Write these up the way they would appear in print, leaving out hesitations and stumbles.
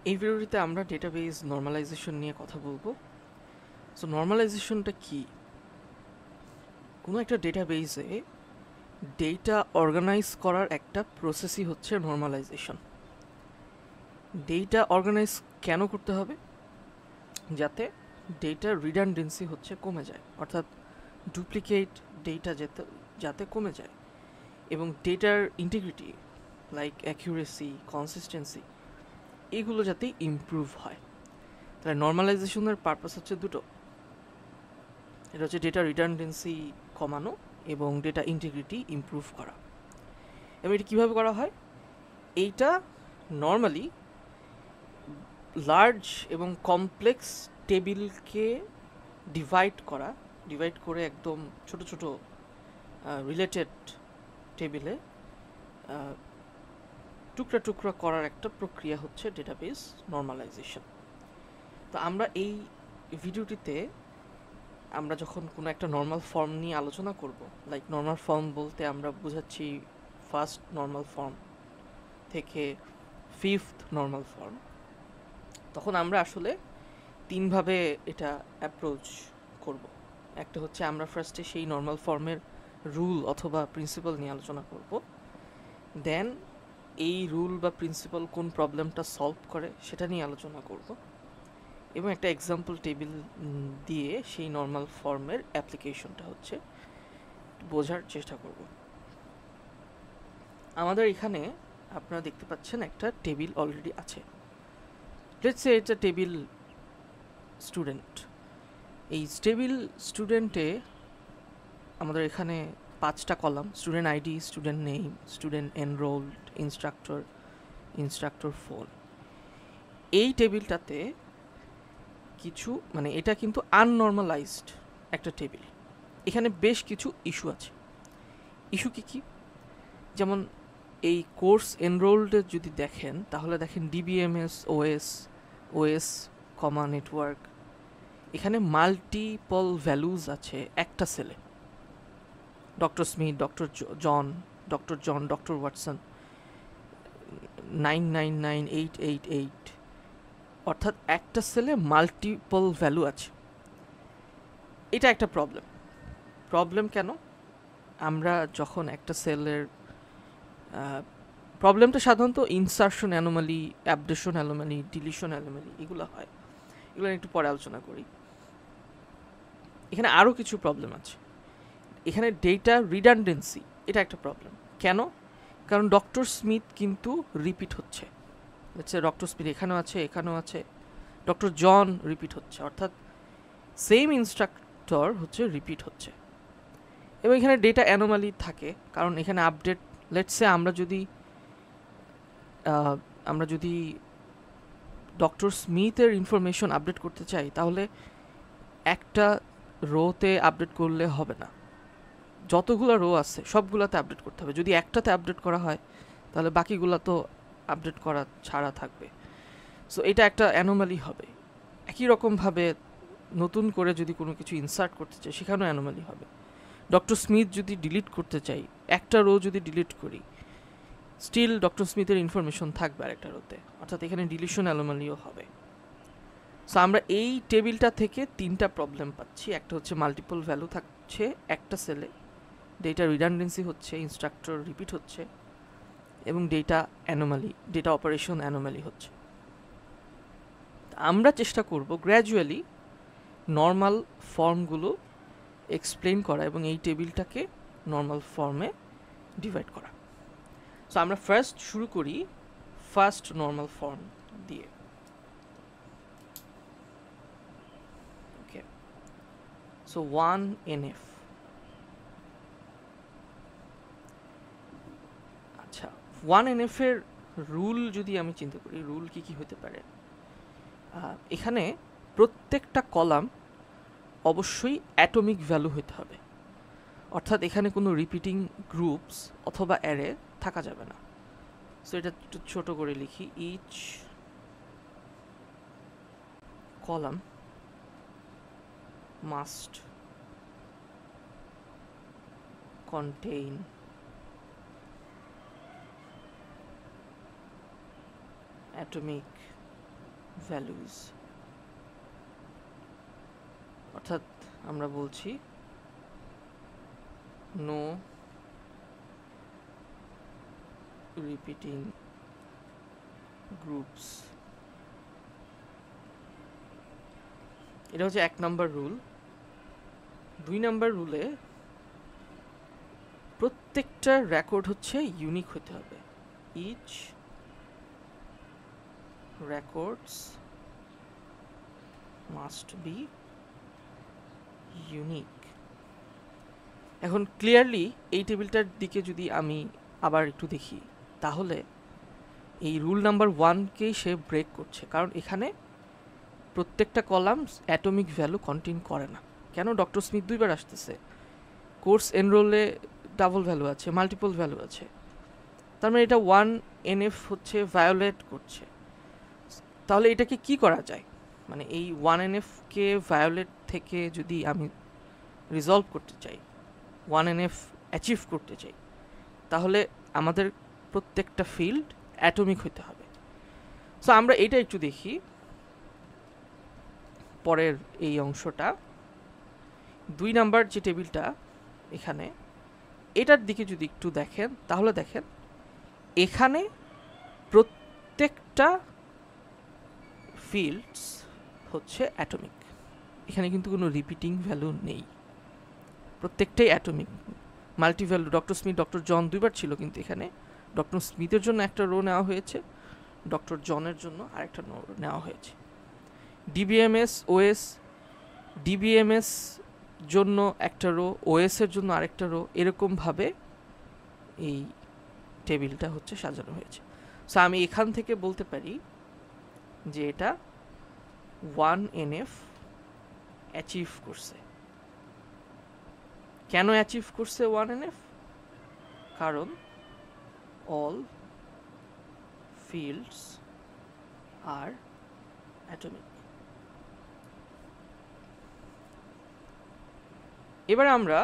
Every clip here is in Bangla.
এই ভিডিওটিতে আমরা ডেটাবেস নর্মালাইজেশন নিয়ে কথা বলবো। সো নর্মালাইজেশনটা কি? কোনো একটা ডেটাবেসে ডেটা অর্গানাইজ করার একটা প্রসেসই হচ্ছে নর্মালাইজেশন। ডেটা অর্গানাইজ কেন করতে হবে? যাতে ডেটার রিডান্ডেন্সি হচ্ছে কমে যায়, অর্থাৎ ডুপ্লিকেট ডেটা যাতে কমে যায়, এবং ডেটার ইন্টিগ্রিটি লাইক অ্যাকিউরেসি, কনসিস্টেন্সি এগুলো যাতে ইমপ্রুভ হয়। তাহলে নর্মালাইজেশনের পারপাস হচ্ছে দুটো। এটা হচ্ছে ডেটা রিডান্ডেন্সি কমানো এবং ডেটা ইন্টিগ্রিটি ইমপ্রুভ করা। এবং এটা কীভাবে করা হয়? এইটা নর্মালি লার্জ এবং কমপ্লেক্স টেবিলকে ডিভাইড করে একদম ছোট ছোট রিলেটেড টেবিলে টুকরা টুকরা করার একটা প্রক্রিয়া হচ্ছে ডেটাবেস নর্মালাইজেশন। তো আমরা এই ভিডিওটিতে আমরা যখন কোনো একটা নর্মাল ফর্ম নিয়ে আলোচনা করব, লাইক নর্মাল ফর্ম বলতে আমরা বোঝাচ্ছি ফার্স্ট নর্মাল ফর্ম থেকে ফিফথ নর্মাল ফর্ম, তখন আমরা আসলে তিনভাবে এটা অ্যাপ্রোচ করব। একটা হচ্ছে আমরা ফার্স্টে সেই নর্মাল ফর্মের রুল অথবা প্রিন্সিপাল নিয়ে আলোচনা করব, দেন এই রুল বা প্রিন্সিপাল কোন প্রবলেমটা সলভ করে সেটা নিয়ে আলোচনা করব, এবং একটা এক্সাম্পল টেবিল দিয়ে সেই নর্মাল ফর্মের অ্যাপ্লিকেশনটা হচ্ছে বোঝার চেষ্টা করব। আমাদের এখানে আপনারা দেখতে পাচ্ছেন একটা টেবিল অলরেডি আছে। লেটস সে এটা টেবিল স্টুডেন্ট। এই টেবিল স্টুডেন্টে আমাদের এখানে 5টা column: student ID, student name, student enrolled, instructor phone. এই টেবিলটাতে কিছু এটা কিন্তু আননর্মালাইজড একটা টেবিল। এখানে বেশ কিছু ইস্যু আছে। ইস্যু কি? যেমন এই কোর্স এনরোলডে যদি দেখেন, তাহলে দেখেন ডিবিএমএস ওএস কমা নেটওয়ার্ক, এখানে মাল্টিপল ভ্যালুজ আছে একটা সেলে। ডক্টর স্মিথ, ডক্টর ওয়াটসন, 999888, অর্থাৎ একটা সেলে মাল্টিপল ভ্যালু আছে। এটা একটা প্রবলেম কেন? আমরা যখন একটা সেলের প্রবলেমটা সাধারণত insertion anomaly, updation anomaly, deletion anomaly এগুলো হয়। এগুলো একটু পরে আলোচনা করি। এখানে আরও কিছু প্রবলেম আছে। এখানে ডেটা রিডান্ডেন্সি, এটা একটা প্রবলেম। কেন? কারণ ডক্টর স্মিথ কিন্তু রিপিট হচ্ছে। ডক্টর স্মিথ এখানেও আছে, ডক্টর জন রিপিট হচ্ছে, অর্থাৎ সেম ইনস্ট্রাক্টর হচ্ছে রিপিট হচ্ছে। এবং এখানে ডেটা অ্যানোমালি থাকে, কারণ এখানে আপডেট, লেটসে আমরা যদি ডক্টর স্মিথের ইনফরমেশন আপডেট করতে চাই, তাহলে একটা রোতে আপডেট করলে হবে না, যতগুলো রো আছে সবগুলোতে আপডেট করতে হবে। যদি একটাতে আপডেট করা হয়, তাহলে বাকিগুলো তো আপডেট করা ছাড়া থাকবে। সো এটা একটা অ্যানোমালি হবে। একই রকমভাবে নতুন করে যদি কোনো কিছু ইনসার্ট করতে চাই, সেখানেও অ্যানোমালি হবে। ডক্টর স্মিথ যদি ডিলিট করতে চাই, একটা রো যদি ডিলিট করি, স্টিল ডক্টর স্মিথের ইনফরমেশন থাকবে আরেকটা রোতে, অর্থাৎ এখানে ডিলিশন অ্যানোমালিও হবে। সো আমরা এই টেবিলটা থেকে 3টা প্রবলেম পাচ্ছি। একটা হচ্ছে মাল্টিপল ভ্যালু থাকছে একটা সেলে, ডেটা রিডান্ডেন্সি হচ্ছে, ইনস্ট্রাক্টর রিপিট হচ্ছে, এবং ডেটা অপারেশন অ্যানোমালি হচ্ছে। আমরা চেষ্টা করব গ্র্যাজুয়ালি নর্মাল ফর্মগুলো এক্সপ্লেন করা এবং এই টেবিলটাকে নর্মাল ফর্মে ডিভাইড করা। সো আমরা ফার্স্ট শুরু করি ফার্স্ট নর্মাল ফর্ম দিয়ে। ওকে, সো 1NF। আচ্ছা, 1NF এর রুল যদি আমি চিন্তা করি, রুল কি হতে পারে? এখানে প্রত্যেকটা কলাম অবশ্যই অ্যাটমিক ভ্যালু হতে হবে, অর্থাৎ এখানে কোনো রিপিটিং গ্রুপস অথবা অ্যারে থাকা যাবে না। সো এটা একটু ছোট করে লিখি, each column must contain atomic values, অর্থাৎ আমরা বলছি নো রিপিটিং গ্রুপস। এটা হচ্ছে 1 নম্বর রুল। 2 নম্বর রুলে প্রত্যেকটা রেকর্ড হচ্ছে ইউনিক হতে হবে। Each records must be unique. এখন ক্লিয়ারলি এই টেবিলটার দিকে যদি আমি আবার একটু দেখি, তাহলে এই রুল নাম্বার 1কেই সে ব্রেক করছে, কারণ এখানে প্রত্যেকটা কলামস অ্যাটমিক ভ্যালু কন্টেইন করে না। কেন? ডক্টর স্মিথ 2 বার আসতেছে, কোর্স এনরোলে ডাবল ভ্যালু আছে, মাল্টিপল ভ্যালু আছে, তার মানে এটা 1NF হচ্ছে ভায়োলেট করছে। তাহলে এটাকে কি করা যায়? মানে এই 1NF-কে ভায়োলেট থেকে যদি আমি রিজলভ করতে চাই, 1NF অ্যাচিভ করতে চাই, তাহলে আমাদের প্রত্যেকটা ফিল্ড অ্যাটমিক হতে হবে। সো আমরা এটা একটু দেখি পরের এই অংশটা। 2 নাম্বার যে টেবিলটা এখানে, এটার দিকে যদি একটু দেখেন, তাহলে দেখেন এখানে প্রত্যেকটা ফিল্ডস হচ্ছে অ্যাটমিক। এখানে কিন্তু কোনো রিপিটিং ভ্যালু নেই, প্রত্যেকটাই atomic. Multi value doctor Smith, doctor John 2 বার ছিল, কিন্তু এখানে ডক্টর স্মিথের জন্য একটা রো নেওয়া হয়েছে, ডক্টর জনের জন্য আরেকটা রো নেওয়া হয়েছে। ডিবিএমএস ওএস, ডিবিএমএস জন্য একটা রো, ওএস এর জন্য আরেকটা রো, এরকমভাবে এই টেবিলটা হচ্ছে সাজানো হয়েছে। সো আমি এখান থেকে বলতে পারি যে এটা 1NF অ্যাচিভ করছে। কেন অ্যাচিভ করছে 1NF? কারণ অল ফিল্ডস আর অ্যাটমিক। এবার আমরা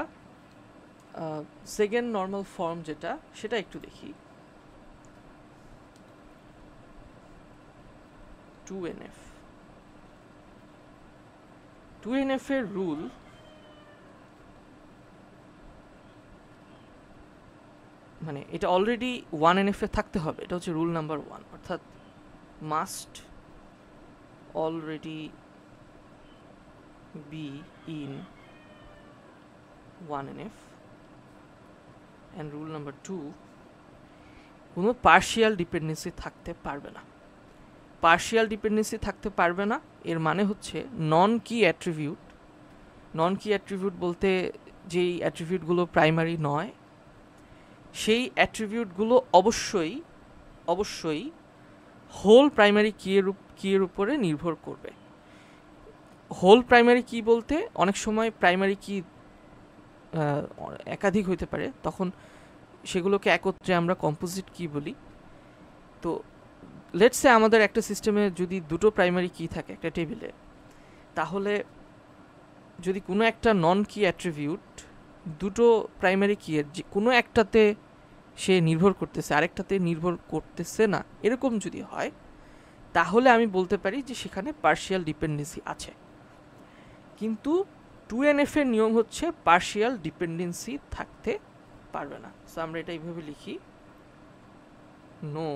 সেকেন্ড নর্মাল ফর্ম যেটা, সেটা একটু দেখি। 2NF, 2NF এর রুল মানে এটা অলরেডি 1NF এ থাকতে হবে, এটা হচ্ছে রুল নাম্বার 1, অর্থাৎ must already be in 1NF। And rule number 2, কোনো পার্শিয়াল ডিপেন্ডেন্সি থাকতে পারবে না। পার্শিয়াল ডিপেন্ডেন্সি থাকতে পারবে না এর মানে হচ্ছে নন কি অ্যাট্রিবিউট। নন কি অ্যাট্রিবিউট বলতে যেই অ্যাট্রিবিউটগুলো প্রাইমারি নয়, সেই অ্যাট্রিবিউটগুলো অবশ্যই হোল প্রাইমারি কিয়ের উপরে নির্ভর করবে। হোল প্রাইমারি কি বলতে অনেক সময় প্রাইমারি কি একাধিক হইতে পারে, তখন সেগুলোকে একত্রে আমরা কম্পোজিট কি বলি। তো লেটস সে আমাদের একটা সিস্টেমে যদি 2টো প্রাইমারি কি থাকে একটা টেবিলে, তাহলে যদি কোনো একটা নন কি অ্যাট্রিবিউট 2টো প্রাইমারি কি এর যে কোনো একটাতে সে নির্ভর করতেছে, আরেকটাতে নির্ভর করতেছে না, এরকম যদি হয়, তাহলে আমি বলতে পারি যে সেখানে পার্শিয়াল ডিপেন্ডেন্সি আছে। কিন্তু 2NF এর নিয়ম হচ্ছে পার্শিয়াল ডিপেন্ডেন্সি থাকতে পারবে না। সো আমরা এটা এইভাবে লিখি, নো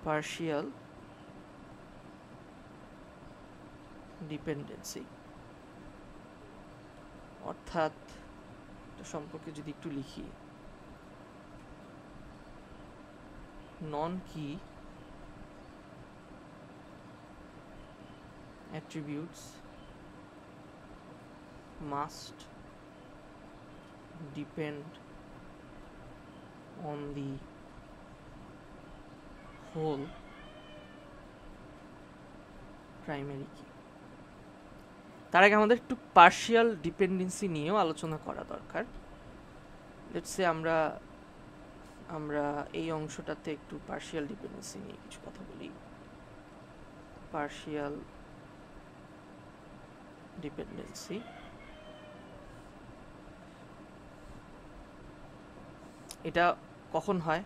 পার্শিয়াল ডিপেন্ডেন্সি। অর্থাৎ সম্পর্কে যদি একটু লিখি, নন কি attributes must depend on the whole primary key। তার আগে আমাদের একটু পার্শিয়াল ডিপেন্ডেন্সি নিয়েও আলোচনা করা দরকার। লেটস সে আমরা এই অংশটাতে একটু পার্শিয়াল ডিপেন্ডেন্সি নিয়ে কিছু কথা বলি। পার্শিয়াল ডিপেন্ডেন্সি এটা কখন হয়?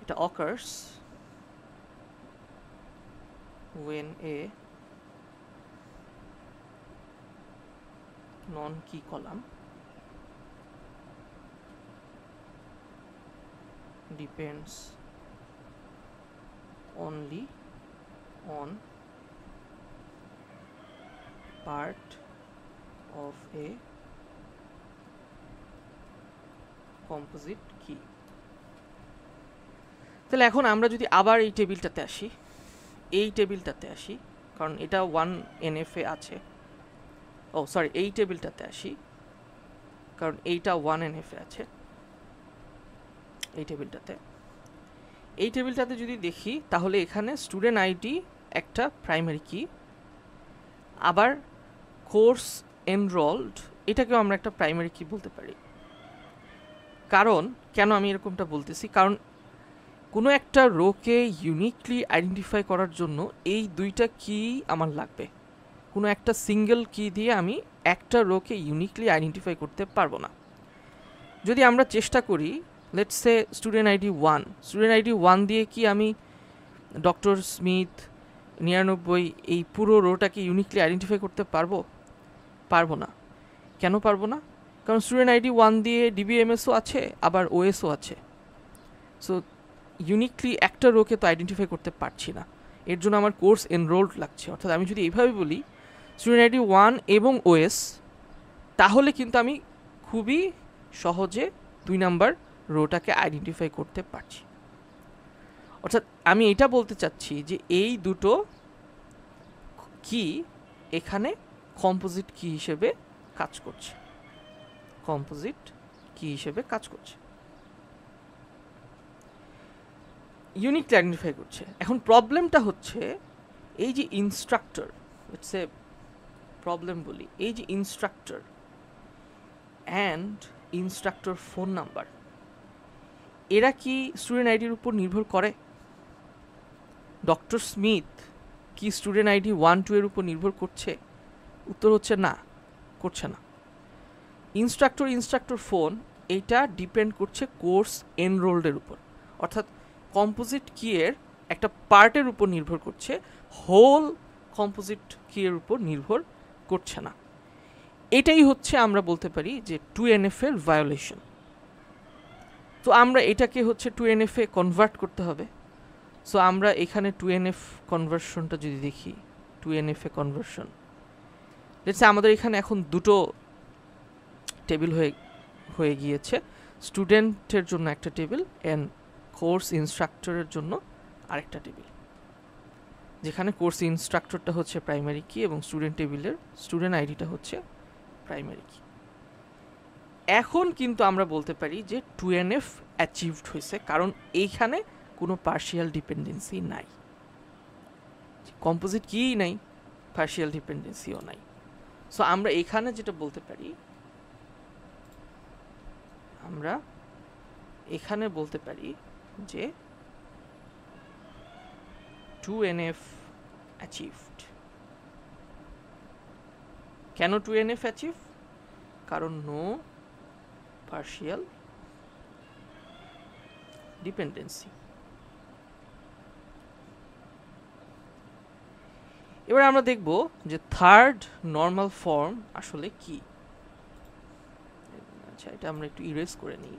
এটা occurs when a non-key column depends only on part of a composite key. তাহলে এখন আমরা যদি আবার এই টেবিলটাতে আসি, কারণ এটা 1NF এ আছে, এই টেবিলটাতে আসি কারণ এইটা 1NF এ আছে। এই টেবিলটাতে যদি দেখি তাহলে এখানে স্টুডেন্ট আইডি একটা প্রাইমারি কি, আবার কোর্স এনরোলড এটাকেও আমরা একটা প্রাইমারি কি বলতে পারি। কারণ কেন আমি এরকমটা বলতেছি, কারণ কোনো একটা রোকে ইউনিকলি আইডেন্টিফাই করার জন্য এই দুইটা কি আমার লাগবে। কোনো একটা সিঙ্গেল কি দিয়ে আমি একটা রোকে ইউনিকলি আইডেন্টিফাই করতে পারবো না। যদি আমরা চেষ্টা করি, লেটস সে স্টুডেন্ট আইডি 1 দিয়ে কি আমি ডক্টর স্মিথ 99 এই পুরো রোটাকে ইউনিকলি আইডেন্টিফাই করতে পারবো না। কেন পারবো না? কারণ স্টুডেন্ট আইডি 1 দিয়ে ডিবিএমএসও আছে, আবার ওএসও আছে। সো ইউনিকলি একটা রোকে তো আইডেন্টিফাই করতে পারছি না, এর জন্য আমার কোর্স এনরোলড লাগছে। অর্থাৎ আমি যদি এইভাবে বলি স্টুডেন্ট আইডি 1 এবং ওএস, তাহলে কিন্তু আমি খুবই সহজে 2 নাম্বার রোটাকে আইডেন্টিফাই করতে পারছি। অর্থাৎ আমি এটা বলতে চাচ্ছি যে এই দুটো কি এখানে কম্পোজিট কি হিসেবে কাজ করছে, ইউনিকলি আইডেন্টিফাই করছে। এখন প্রবলেমটা হচ্ছে এই যে ইনস্ট্রাক্টর, লেটস সে প্রবলেম বলি, এই যে instructor and instructor phone number, এরা কি স্টুডেন্ট আইডির উপর নির্ভর করে? ডক্টর স্মিথ কি স্টুডেন্ট আইডি 1-2 এর উপর নির্ভর করছে? উত্তর হচ্ছে না, করছে না। ইনস্ট্রাক্টর ফোন এইটা ডিপেন্ড করছে কোর্স এনরোল্ডের উপর, অর্থাৎ কম্পোজিট কি এর একটা পার্টের উপর নির্ভর করছে, হোল কম্পোজিট কি এর উপর নির্ভর করছে না। এটাই হচ্ছে আমরা বলতে পারি যে 2NF এর ভায়োলেশন। তো আমরা এটাকে হচ্ছে 2NF এ কনভার্ট করতে হবে। সো আমরা এখানে 2NF কনভার্সনটা যদি দেখি, 2NF A conversion, let's say আমাদের এখানে এখন দুটো টেবিল হয়ে গিয়েছে, স্টুডেন্টের জন্য একটা টেবিল অ্যান্ড কোর্স ইনস্ট্রাক্টরের জন্য আরেকটা টেবিল, যেখানে কোর্স ইনস্ট্রাক্টরটা হচ্ছে প্রাইমারি কি এবং স্টুডেন্ট টেবিলের স্টুডেন্ট আইডিটা হচ্ছে প্রাইমারি কি। এখন কিন্তু আমরা বলতে পারি যে 2NF অ্যাচিভড হয়েছে, কারণ এইখানে কোনো পার্শিয়াল ডিপেন্ডেন্সি নাই, কম্পোজিট কিই নাই, পার্শিয়াল ডিপেন্ডেন্সিও নাই। সো আমরা এখানে যেটা বলতে পারি, আমরা এখানে বলতে পারি যে 2NF অ্যাচিভড। কেন 2NF অ্যাচিভ? কারণ নো পার্শিয়াল ডিপেন্ডেন্সি। এবার আমরা দেখব যে থার্ড নর্মাল ফর্ম আসলে কি। আচ্ছা, এটা আমরা একটু ইরেজ করে নিই।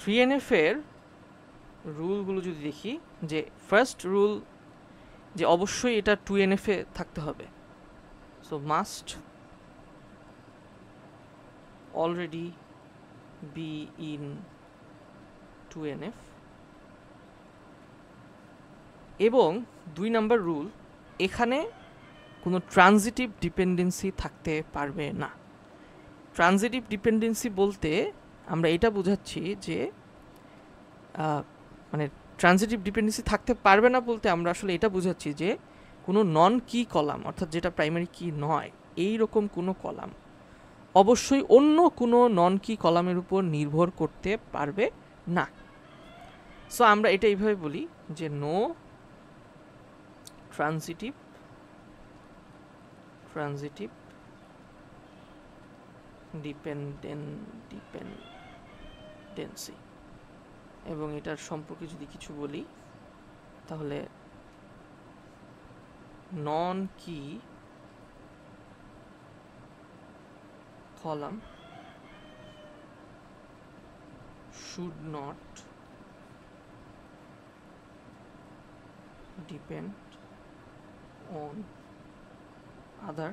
থ্রি এনএফ এর রুলগুলো যদি দেখি, যে ফার্স্ট রুল যে অবশ্যই এটা 2NF এ থাকতে হবে। So must already be in 2NF। এবং 2 নাম্বার রুল, এখানে কোনো ট্রানজিটিভ ডিপেন্ডেন্সি থাকতে পারবে না। ট্রানজিটিভ ডিপেন্ডেন্সি বলতে আমরা এটা বোঝাচ্ছি যে মানে ট্রানজিটিভ ডিপেন্ডেন্সি থাকতে পারবে না বলতে আমরা আসলে এটা বোঝাচ্ছি যে কোনো নন কি কলাম, অর্থাৎ যেটা প্রাইমারি কি নয়, এই রকম কোনো কলাম অবশ্যই অন্য কোনো নন কি কলামের উপর নির্ভর করতে পারবে না। সো আমরা এটা এইভাবে বলি যে নো ট্রানজিটিভ ডিপেন্ডেন্সি। এবং এটার সম্পর্কে যদি কিছু বলি তাহলে নন কি column should not depend on other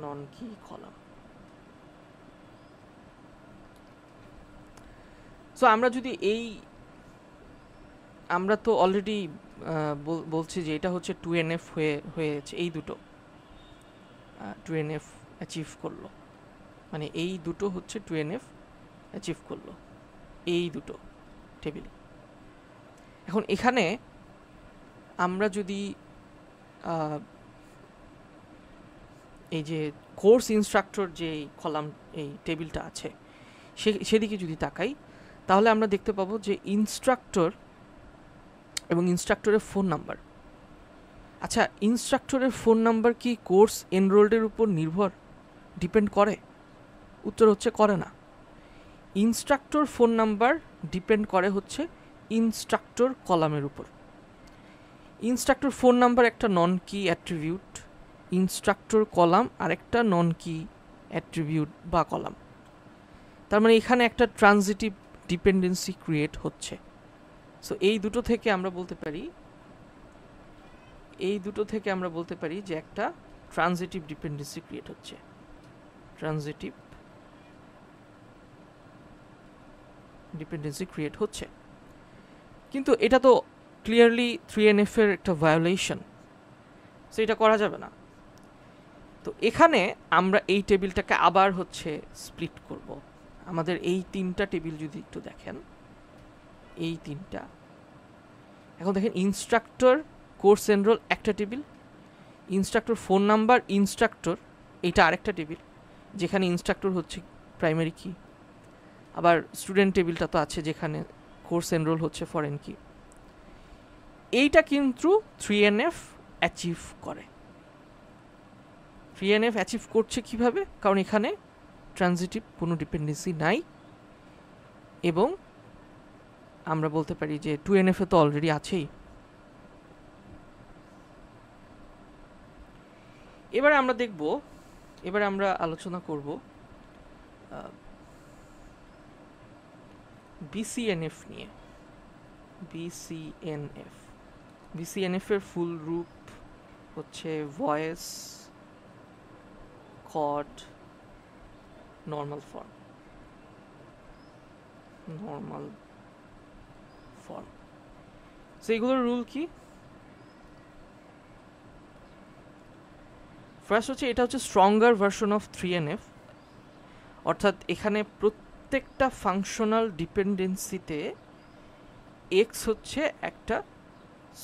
non-key column. So আমরা যদি আমরা তো অলরেডি বলছি যে এটা হচ্ছে 2NF হয়েছে, এই দুটো 2NF অ্যাচিভ করলো, মানে এই দুটো হচ্ছে 2NF অ্যাচিভ করলো, এই দুটো টেবিল। এখন এখানে আমরা যদি এই যে কোর্স ইনস্ট্রাক্টর যে কলাম এই টেবিলটা আছে সেদিকে যদি তাকাই তাহলে আমরা দেখতে পাবো যে ইনস্ট্রাক্টর এবং ইনস্ট্রাক্টরের ফোন নাম্বার। আচ্ছা, ইনস্ট্রাক্টরের ফোন নাম্বার কি কোর্স এনরোল্ডের উপর ডিপেন্ড করে? উত্তর হচ্ছে করে না। ইনস্ট্রাক্টর ফোন নাম্বার ডিপেন্ড করে হচ্ছে ইনস্ট্রাক্টর কলামের উপর। ইনস্ট্রাক্টর ফোন নাম্বার একটা নন কি অ্যাট্রিবিউট, ইনস্ট্রাক্টর কলাম আর একটা নন কি অ্যাট্রিবিউট বা কলাম। তার মানে এখানে একটা ট্রানজিটিভ ডিপেন্ডেন্সি ক্রিয়েট হচ্ছে। সো এই দুটো থেকে আমরা বলতে পারি যে একটা ট্রানজিটিভ ডিপেন্ডেন্সি ক্রিয়েট হচ্ছে, ট্রানজিটিভ ডিপেন্ডেন্সি ক্রিয়েট হচ্ছে। কিন্তু এটা তো ক্লিয়ারলি 3NF এর একটা ভায়োলেশন, সো এটা করা যাবে না। তো এখানে আমরা এই টেবিলটাকে আবার হচ্ছে স্প্লিট করব। আমাদের এই তিনটা টেবিল যদি একটু দেখেন, এই তিনটা, এখন দেখেন ইনস্ট্রাক্টর কোর্স এনরোল একটা table, instructor phone number instructor এইটা আরেকটা টেবিল যেখানে ইনস্ট্রাক্টর হচ্ছে প্রাইমারি কি, আবার স্টুডেন্ট টেবিলটা তো আছে যেখানে কোর্স এনরোল হচ্ছে ফরেন কি। এইটা কিন্তু 3NF অ্যাচিভ করে। 3NF অ্যাচিভ করছে কিভাবে? কারণ এখানে ট্রানজিটিভ কোনো ডিপেন্ডেন্সি নাই, এবং আমরা বলতে পারি যে 2NF এ তো অলরেডি আছেই। এবারে আমরা আলোচনা করব BCNF নিয়ে। BCNF এর ফুল রূপ হচ্ছে Boyce Codd normal form. So এগুলোর রুল কি? ফার্স্ট হচ্ছে এটা হচ্ছে স্ট্রঙ্গার ভার্সন অফ 3NF, অর্থাৎ এখানে প্রত্যেকটা ফাংশনাল ডিপেন্ডেন্সিতে এক্স হচ্ছে একটা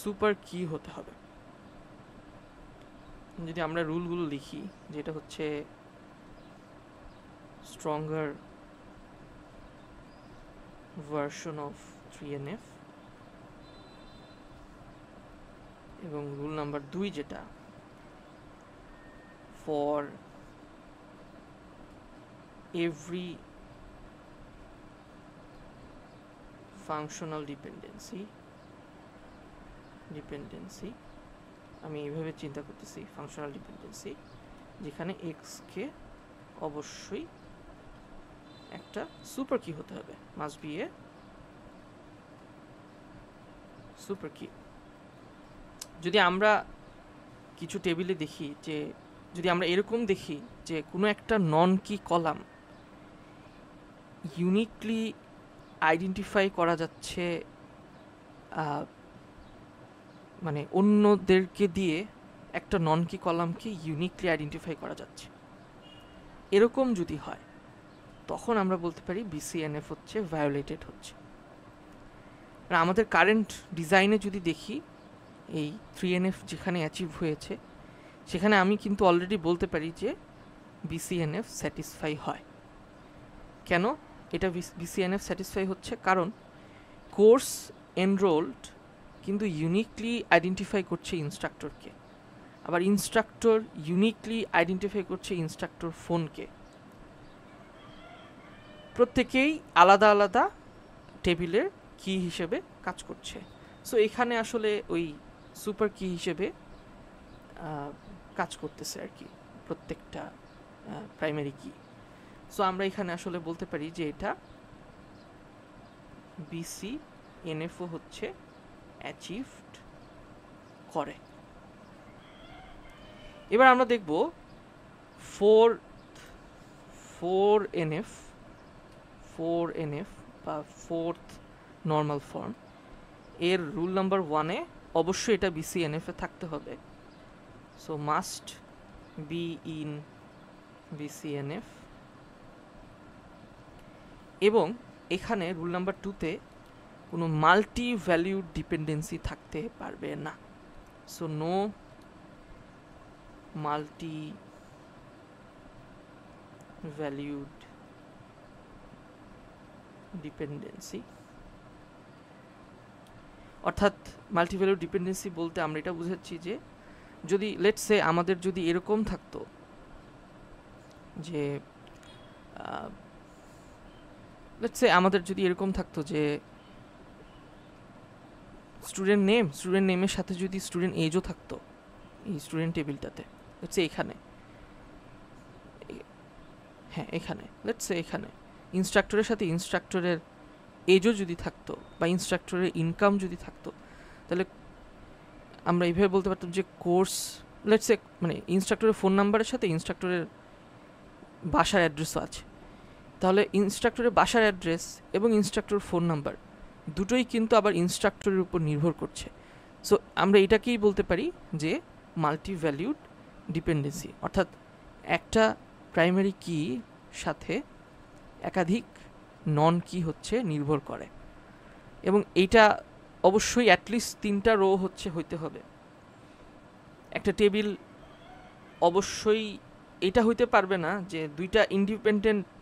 সুপার কি হতে হবে। যদি আমরা রুলগুলো লিখি, যেটা হচ্ছে স্ট্রঙ্গার ভার্সন অফ 3NF, এবং রুল নাম্বার 2 যেটা for every functional dependency আমি এইভাবে চিন্তা করতেছি, ফাংশনাল ডিপেন্ডেন্সি যেখানে x কে অবশ্যই একটা সুপার কি হতে হবে, must B A super key. যদি আমরা কিছু টেবিলে দেখি, যে যদি আমরা এরকম দেখি যে কোনো একটা নন কি কলাম ইউনিকলি আইডেন্টিফাই করা যাচ্ছে, মানে অন্যদেরকে দিয়ে একটা নন কি কলামকে ইউনিকলি আইডেন্টিফাই করা যাচ্ছে, এরকম যদি হয় তখন আমরা বলতে পারি BCNF হচ্ছে ভায়োলেটেড হচ্ছে। আর আমাদের কারেন্ট ডিজাইনে যদি দেখি, এই 3NF যেখানে অ্যাচিভ হয়েছে সেখানে আমি কিন্তু অলরেডি বলতে পারি যে BCNF স্যাটিসফাই হয়। কেন এটা BCNF স্যাটিসফাই হচ্ছে? কারণ কোর্স এনরোলড কিন্তু ইউনিকলি আইডেন্টিফাই করছে ইনস্ট্রাক্টরকে, আবার ইনস্ট্রাক্টর ইউনিকলি আইডেন্টিফাই করছে ইনস্ট্রাক্টর ফোনকে। প্রত্যেকেই আলাদা আলাদা টেবিলের কি হিসেবে কাজ করছে। সো এখানে আসলে ওই সুপার কি হিসেবে কাজ করতেছে আর কি প্রত্যেকটা প্রাইমারি কি। সো আমরা এখানে আসলে বলতে পারি যে এটা BCNFও হচ্ছে অ্যাচিভড করে। এবার আমরা দেখব 4NF বা ফোর্থ নর্মাল ফর্ম এর রুল নাম্বার 1-এ অবশ্যই এটা BCNF এ থাকতে হবে। So must be in BCNF। এবং এখানে রুল নাম্বার 2-তে কোনো মাল্টি ভ্যালিউড ডিপেন্ডেন্সি থাকতে পারবে না। So no multi valued dependency. অর্থাৎ মাল্টি ভ্যালিউড ডিপেন্ডেন্সি বলতে আমরা এটা বুঝাচ্ছি যে যদি লেটস সে আমাদের যদি এরকম থাকতো যে লেটস সে আমাদের যদি এরকম থাকতো যে স্টুডেন্ট নেমের সাথে যদি স্টুডেন্ট এজও থাকতো এই স্টুডেন্ট টেবিলটাতে, লেটস সে এখানে, হ্যাঁ এখানে লেটস সে এখানে ইনস্ট্রাক্টরের সাথে ইনস্ট্রাক্টরের এজও যদি থাকতো বা ইনস্ট্রাক্টরের ইনকাম যদি থাকতো, তাহলে আমরা এইভাবে বলতে পারতাম যে কোর্স লেটস সে মানে ইনস্ট্রাক্টরের ফোন নাম্বারের সাথে ইনস্ট্রাক্টরের বাসার অ্যাড্রেসও আছে। তাহলে ইনস্ট্রাক্টরের বাসার অ্যাড্রেস এবং ইনস্ট্রাক্টর ফোন নাম্বার দুটোই কিন্তু আবার ইনস্ট্রাক্টরের উপর নির্ভর করছে। সো আমরা এটাকেই বলতে পারি যে মাল্টি ভ্যালিউড ডিপেন্ডেন্সি, অর্থাৎ একটা প্রাইমারি কি সাথে একাধিক নন কি হচ্ছে নির্ভর করে। এবং এইটা অবশ্যই অ্যাটলিস্ট 3টা রো হইতে হবে। একটা টেবিল অবশ্যই এটা হইতে পারবে না যে 2টা ইন্ডিপেন্ডেন্ট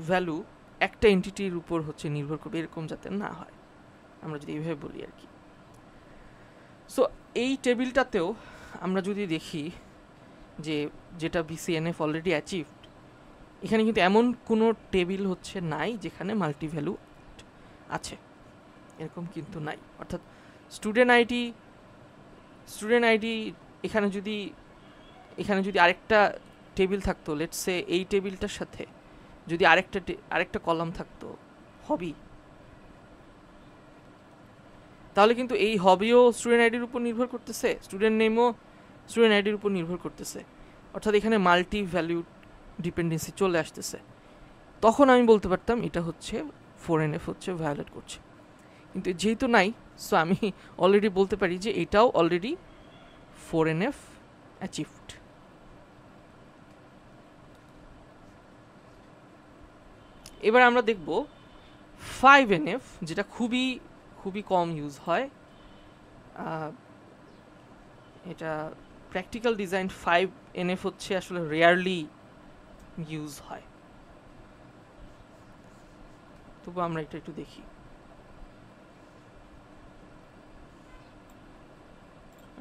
ভ্যালু একটা এন্টিটির উপর নির্ভর করবে, এরকম যাতে না হয়, আমরা যদি এইভাবে বলি আর কি। সো এই টেবিলটাতেও আমরা যদি দেখি যে যেটা BCNF অলরেডি অ্যাচিভড, এখানে কিন্তু এমন কোনো টেবিল নাই যেখানে মাল্টি ভ্যালু আছে, এরকম কিন্তু নাই। অর্থাৎ স্টুডেন্ট আইডি এখানে যদি আরেকটা টেবিল থাকতো, লেটস সে এই টেবিলটার সাথে যদি আরেকটা কলাম থাকতো হবি, তাহলে কিন্তু এই হবিও স্টুডেন্ট আইডির উপর নির্ভর করতেছে, স্টুডেন্ট নেমও স্টুডেন্ট আইডির উপর নির্ভর করতেছে। অর্থাৎ এখানে মাল্টি ভ্যালিউড ডিপেন্ডেন্সি চলে আসতেছে। তখন আমি বলতে পারতাম এটা 4NF ভায়োলেট করছে, কিন্তু যেহেতু নাই, সো আমি অলরেডি বলতে পারি যে এটাও অলরেডি 4NF অ্যাচিভড। এবার আমরা দেখব 5NF, যেটা খুবই কম ইউজ হয়। এটা প্র্যাকটিক্যাল ডিজাইন 5NF আসলে রেয়ারলি ইউজ হয়, তবু আমরা এটা একটু দেখি।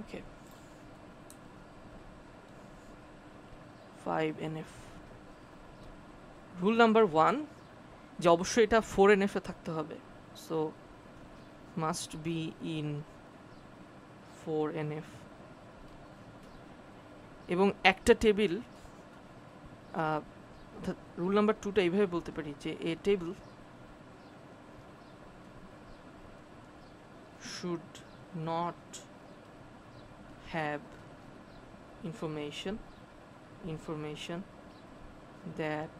ওকে, 5NF রুল নাম্বার 1 যে অবশ্যই এটা 4NF এ থাকতে হবে। So must be in 4NF। এবং একটা টেবিল, অর্থাৎ রুল নাম্বার 2টা এইভাবে বলতে পারি যে এ table should not have information that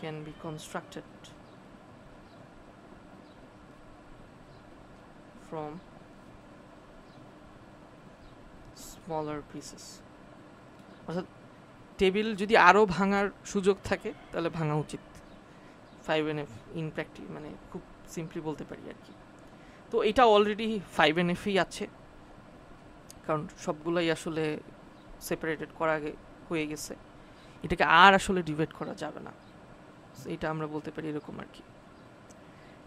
can be constructed from smaller pieces। অর্থাৎ টেবিল যদি আরো ভাঙার সুযোগ থাকে তাহলে ভাঙা উচিত। 5NF ইন প্র্যাকটিস মানে খুব সিম্পলি বলতে পারি আর কি। তো এটা অলরেডি 5NF-ই আছে, কারণ সবগুলোই আসলে সেপারেটেড করা হয়ে গেছে, এটাকে আর আসলে ডিভাইড করা যাবে না। এটা আমরা বলতে পারি এরকম আর কি।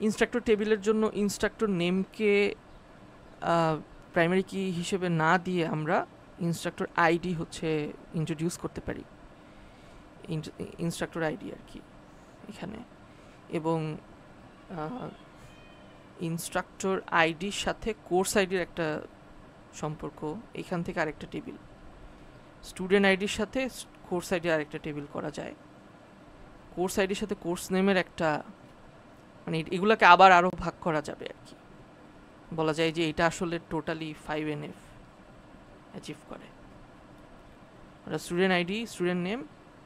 ইনস্ট্রাক্টর টেবিলের জন্য ইনস্ট্রাক্টর নেমকে প্রাইমারি কি হিসেবে না দিয়ে আমরা ইনস্ট্রাক্টর আইডি হচ্ছে ইন্ট্রোডিউস করতে পারি, ইনস্ট্রাক্টর আইডি আর কি এখানে। এবং ইনস্ট্রাক্টর আইডির সাথে কোর্স আইডির একটা সম্পর্ক, এখান থেকে আরেকটা টেবিল। স্টুডেন্ট আইডির সাথে কোর্স আইডি আরেকটা টেবিল করা যায়। কোর্স আইডির সাথে কোর্স নেমের একটা, মানে এগুলোকে আবার আরও ভাগ করা যাবে আর কি। বলা যায় যে এটা আসলে টোটালি 5NF অ্যাচিভ করে। Student ID student name,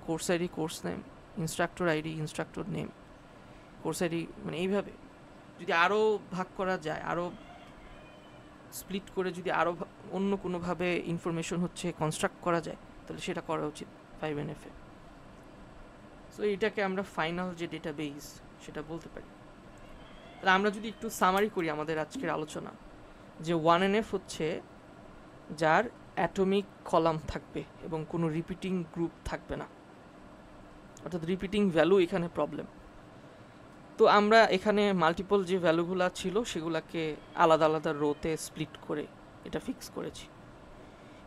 course ID course name, instructor ID instructor name, course ID, মানে এইভাবে যদি আরও ভাগ করা যায়, আরও স্প্লিট করে যদি আরও অন্য কোনোভাবে ইনফরমেশন হচ্ছে কনস্ট্রাক্ট করা যায়, তাহলে সেটা করা উচিত 5NF-এ। সো এটাকে আমরা ফাইনাল যে ডেটাবেস সেটা বলতে পারি। তাহলে আমরা যদি একটু সামারি করি আমাদের আজকের আলোচনা, যে 1NF হচ্ছে যার অ্যাটমিক কলাম থাকবে এবং কোনো রিপিটিং গ্রুপ থাকবে না, অর্থাৎ রিপিটিং ভ্যালু এখানে প্রবলেম। তো আমরা এখানে মাল্টিপল যে ভ্যালুগুলো ছিল সেগুলোকে আলাদা আলাদা রোতে স্প্লিট করে এটা ফিক্স করেছি।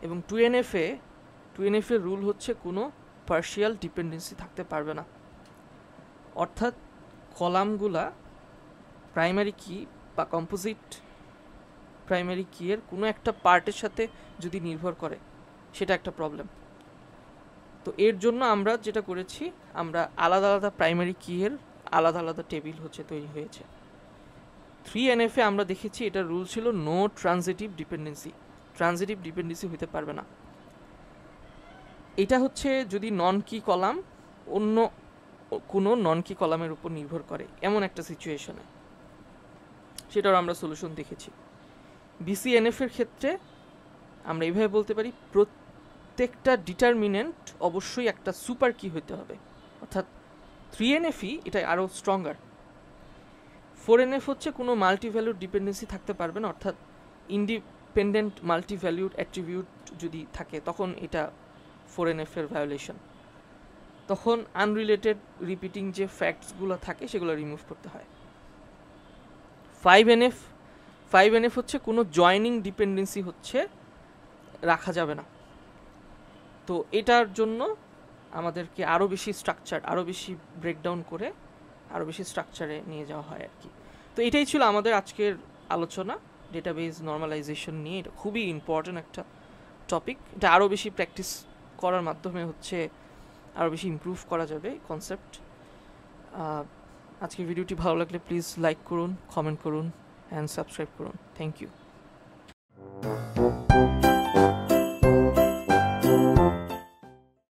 এবং 2NF-এর রুল হচ্ছে কোনো পার্শিয়াল ডিপেন্ডেন্সি থাকতে পারবে না, অর্থাৎ কলামগুলা প্রাইমারি কি বা কম্পোজিট প্রাইমারি কি এর কোনো একটা পার্টের সাথে যদি নির্ভর করে, সেটা একটা প্রবলেম। তো এর জন্য আমরা যেটা করেছি, আমরা আলাদা আলাদা প্রাইমারি কি এর আলাদা আলাদা টেবিল হচ্ছে তৈরি হয়েছে। 3NF-এ আমরা দেখেছি এটার রুল ছিল no transitive dependency, transitive dependency হতে পারবে না। এটা হচ্ছে যদি নন কি কলাম অন্য কোনো নন কি কলামের উপর নির্ভর করে এমন একটা সিচুয়েশনে, সেটার আমরা সলিউশন দেখেছি। BCNF-এর ক্ষেত্রে আমরা এইভাবে বলতে পারি প্রত্যেকটা ডিটারমিনেন্ট অবশ্যই একটা সুপার কি হতে হবে, অর্থাৎ 3NF-ই এটা আরও স্ট্রঙ্গার। 4NF হচ্ছে কোনো মাল্টিভ্যালুড ডিপেন্ডেন্সি থাকতে পারবে না, অর্থাৎ ইন্ডিপেন্ডেন্ট মাল্টিভ্যালুড অ্যাট্রিবিউট যদি থাকে তখন এটা 4NF-এর ভায়োলেশন, তখন আনরিলেটেড রিপিটিং যে ফ্যাক্টসগুলো থাকে সেগুলো রিমুভ করতে হয়। 5NF হচ্ছে কোনো জয়নিং ডিপেন্ডেন্সি হচ্ছে রাখা যাবে না। তো এটার জন্য আমাদেরকে আরও বেশি স্ট্রাকচার, আরও বেশি ব্রেকডাউন করে আরও বেশি স্ট্রাকচারে নিয়ে যাওয়া হয় আর কি। তো এটাই ছিল আমাদের আজকের আলোচনা ডেটাবেস নর্মালাইজেশন নিয়ে। এটা খুবই ইম্পর্ট্যান্ট একটা টপিক, এটা আরও বেশি প্র্যাকটিস করার মাধ্যমে হচ্ছে আরও বেশি ইমপ্রুভ করা যাবে কনসেপ্ট। আজকের ভিডিওটি ভালো লাগলে প্লিজ লাইক করুন, কমেন্ট করুন অ্যান্ড সাবস্ক্রাইব করুন। Thank you.